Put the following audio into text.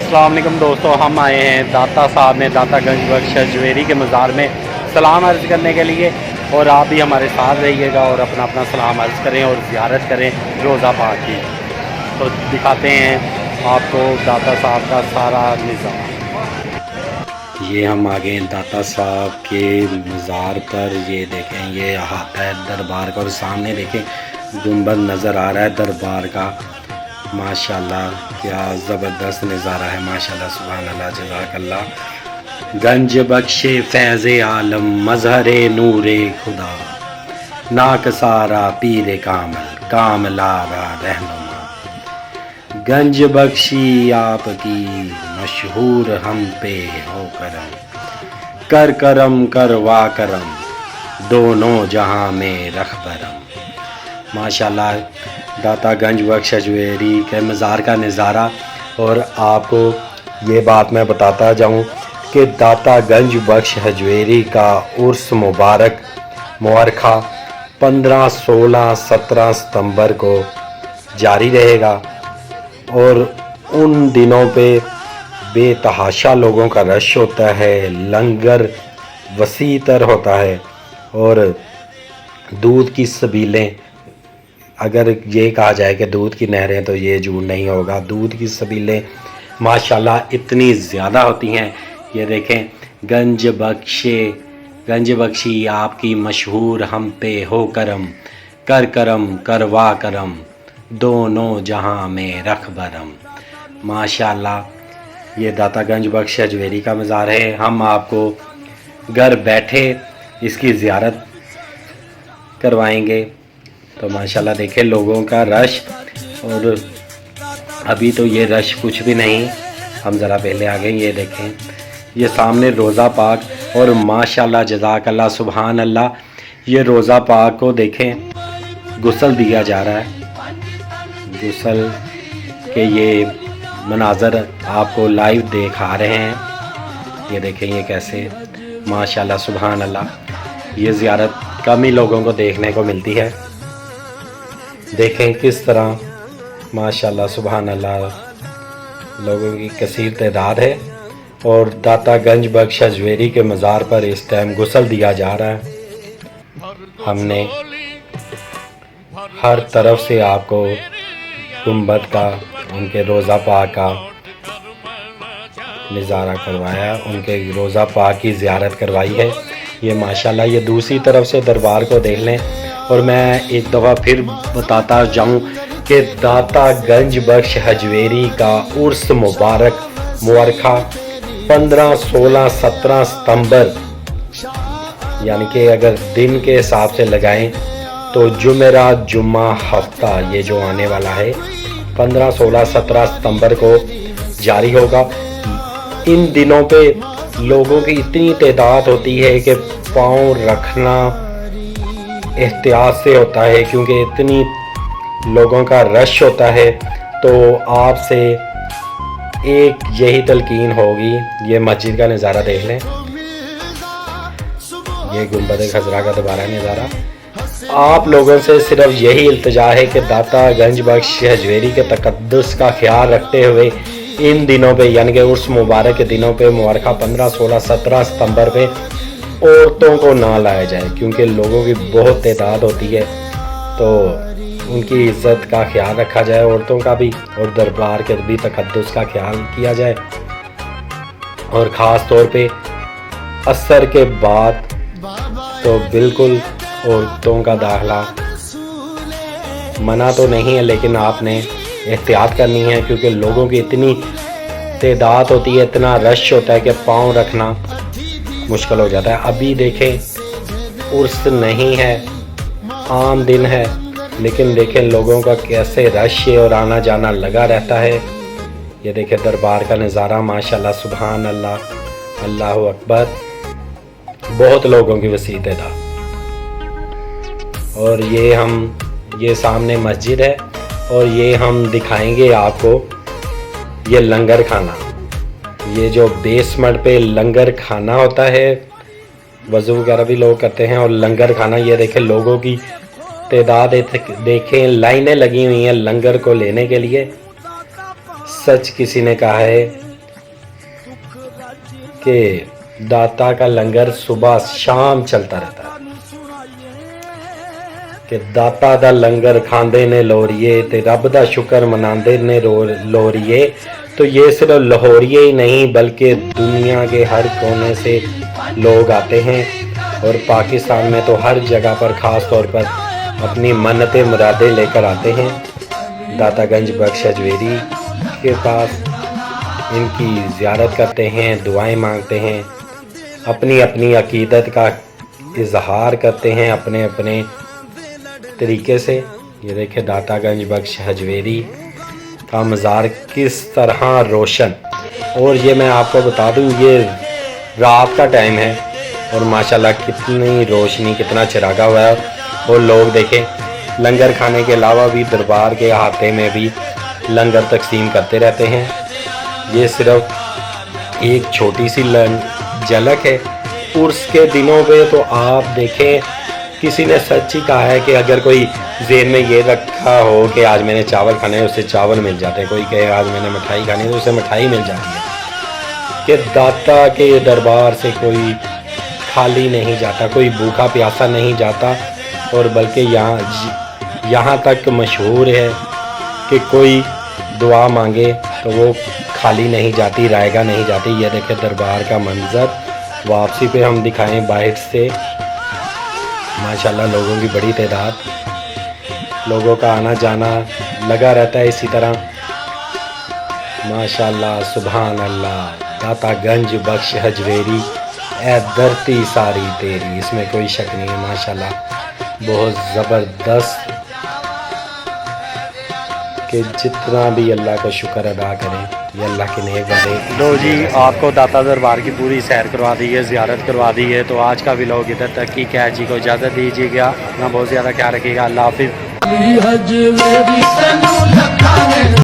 अस्सलाम वालेकुम दोस्तों, हम आए हैं दाता साहब में दाता गंज बख्श जवेरी के मज़ार में सलाम अर्ज़ करने के लिए। और आप भी हमारे साथ रहिएगा और अपना अपना सलाम अर्ज़ करें और ज़ियारत करें रोज़ा पाक की। तो दिखाते हैं आपको दाता साहब का सारा निज़ाम। ये हम आ गए दाता साहब के मज़ार पर। ये देखें, ये अहाता है दरबार का और सामने देखें गुंबद नज़र आ रहा है दरबार का। माशाल्लाह क्या ज़बरदस्त नज़ारा है, माशाल्लाह सुभान अल्लाह जज़ाकल्लाह। गंज बख्शे फैज़ आलम मज़हरे नूरे खुदा, नाकसारा पीर कामल कामलारा रहनुमा। गंज बख्शी आपकी मशहूर हम पे हो करम, कर करम करवा करम दोनों जहां में रखबरम। माशाल्लाह दाता गंज बख्श जवेरी के मज़ार का नज़ारा। और आपको ये बात मैं बताता जाऊं कि दाता गंज बख्श हजवेरी का उर्स मुबारक मुअर्खा 15, 16, 17 सितंबर को जारी रहेगा। और उन दिनों पे बेतहाशा लोगों का रश होता है, लंगर वसी तर होता है और दूध की सबीलें, अगर ये कहा जाए कि दूध की नहरें तो ये झूठ नहीं होगा। दूध की सबीलें माशाल्लाह इतनी ज़्यादा होती हैं। ये देखें, गंज बख्शी आपकी मशहूर हम पे हो करम, कर करम करवा करम दोनों जहां में रख बरम। माशाल्लाह ये दाता गंज बख्श जवेरी का मज़ार है। हम आपको घर बैठे इसकी ज़ियारत करवाएंगे। तो माशाल्लाह देखें लोगों का रश, और अभी तो ये रश कुछ भी नहीं, हम ज़रा पहले आ गए। ये देखें, ये सामने रोज़ा पाक और माशाल्लाह जज़ाकल्लाह सुभान अल्लाह, ये रोज़ा पाक को देखें गुस्ल दिया जा रहा है। गुस्ल के ये मनाज़र आपको लाइव दिखा रहे हैं। ये देखें ये कैसे माशाल्लाह सुभान अल्लाह, ये ज़ियारत कम ही लोगों को देखने को मिलती है। देखें किस तरह माशाल्लाह सुभान अल्लाह लोगों की कसीर तादाद है। और दाता गंज बख्श जवेरी के मज़ार पर इस टाइम गुस्ल दिया जा रहा है। हमने हर तरफ से आपको गुंबद का, उनके रोज़ा पाक का नज़ारा करवाया, उनके रोज़ा पाक की ज़ियारत करवाई है। ये माशाल्लाह ये दूसरी तरफ से दरबार को देख लें। और मैं एक दफ़ा फिर बताता जाऊं कि दाता गंज बख्श हजवेरी का उर्स मुबारक मुअर्खा 15, 16, 17 सितंबर, यानी कि अगर दिन के हिसाब से लगाएं तो जुमेरात जुम्मा हफ्ता ये जो आने वाला है 15, 16, 17 सितंबर को जारी होगा। इन दिनों पे लोगों की इतनी तादाद होती है कि पाँव रखना एहतियात से होता है, क्योंकि इतनी लोगों का रश होता है। तो आपसे एक यही तलकीन होगी, ये मस्जिद का नज़ारा देख लें, ये गुंबद खजरा का दोबारा नज़ारा। आप लोगों से सिर्फ यही इल्तिजा है कि दाता गंज बख्श हजवेरी के तकद्दुस का ख्याल रखते हुए इन दिनों पे, यानी कि उर्स मुबारक के दिनों पे मुबारका 15, 16, 17 सितंबर पे औरतों को ना लाया जाए, क्योंकि लोगों की बहुत तादाद होती है। तो उनकी इज़्ज़त का ख्याल रखा जाए, औरतों का भी, और दरबार के भी तकद्दुस का ख्याल किया जाए। और ख़ास तौर पे असर के बाद तो बिल्कुल औरतों का दाखिला मना तो नहीं है, लेकिन आपने एहतियात करनी है, क्योंकि लोगों की इतनी तादाद होती है, इतना रश होता है कि पाँव रखना मुश्किल हो जाता है। अभी देखें उर्स नहीं है, आम दिन है, लेकिन देखें लोगों का कैसे रश है और आना जाना लगा रहता है। ये देखें दरबार का नज़ारा माशाल्लाह सुभान अल्लाह, अल्लाहु अकबर, बहुत लोगों की वसी तादाद। और ये सामने मस्जिद है और ये हम दिखाएंगे आपको ये लंगर खाना। ये जो बेसमेंट पे लंगर खाना होता है, वज़ू वगैरह भी लोग करते हैं, और लंगर खाना ये देखें लोगों की तादाद देखें, लाइनें लगी हुई हैं लंगर को लेने के लिए। सच किसी ने कहा है کہ दाता का लंगर सुबह शाम चलता रहता है कि दाता दा लंगर खांदे ने लोरिए ते रब दा शुक्र मनांदे ने लोरिए। तो ये सिर्फ लाहौरिए ही नहीं बल्कि दुनिया के हर कोने से लोग आते हैं और पाकिस्तान में तो हर जगह पर ख़ास तौर पर अपनी मन्नतें मुरादें लेकर आते हैं दाता गंज बख्श हजवेरी के पास। इनकी ज़ियारत करते हैं, दुआएं मांगते हैं, अपनी अपनी अकीदत का इजहार करते हैं अपने अपने तरीके से। ये देखें दाता गंज बख्श हजवेरी का मज़ार किस तरह रोशन। और ये मैं आपको बता दूं ये रात का टाइम है और माशाल्लाह कितनी रोशनी, कितना चिरागा हुआ है। और लोग देखें लंगर खाने के अलावा भी दरबार के अहाते में भी लंगर तकसीम करते रहते हैं। ये सिर्फ एक छोटी सी झलक है। उर्स के दिनों पे तो आप देखें किसी ने सच ही कहा है कि अगर कोई ज़हन में ये रखा हो कि आज मैंने चावल खाने हैं उसे चावल मिल जाते हैं, कोई कहे आज मैंने मिठाई खानी है तो उसे मिठाई मिल जाती है। कि दाता के दरबार से कोई खाली नहीं जाता, कोई भूखा प्यासा नहीं जाता। और बल्कि यहाँ तक मशहूर है कि कोई दुआ मांगे तो वो खाली नहीं जाती, रायगा नहीं जाती। ये देखें दरबार का मंजर वापसी पे हम दिखाएं बाहर से। माशाल्लाह लोगों की बड़ी तादाद, लोगों का आना जाना लगा रहता है इसी तरह। माशाल्लाह सुभान अल्लाह। दाता गंज बख्श हजवेरी ए धरती सारी तेरी, इसमें कोई शक नहीं है। माशाल्लाह बहुत ज़बरदस्त कि जितना भी अल्लाह का शुक्र अदा करें ये अल्लाह के नेक बंदे। लो जी आपको दाता दरबार की पूरी सैर करवा दी है, ज़ियारत करवा दी है। तो आज का व्लॉग इधर तक ही क्या जी को इजाज़त दीजिएगा, अपना बहुत ज़्यादा ख्याल रखिएगा। अल्लाह हाफिज़।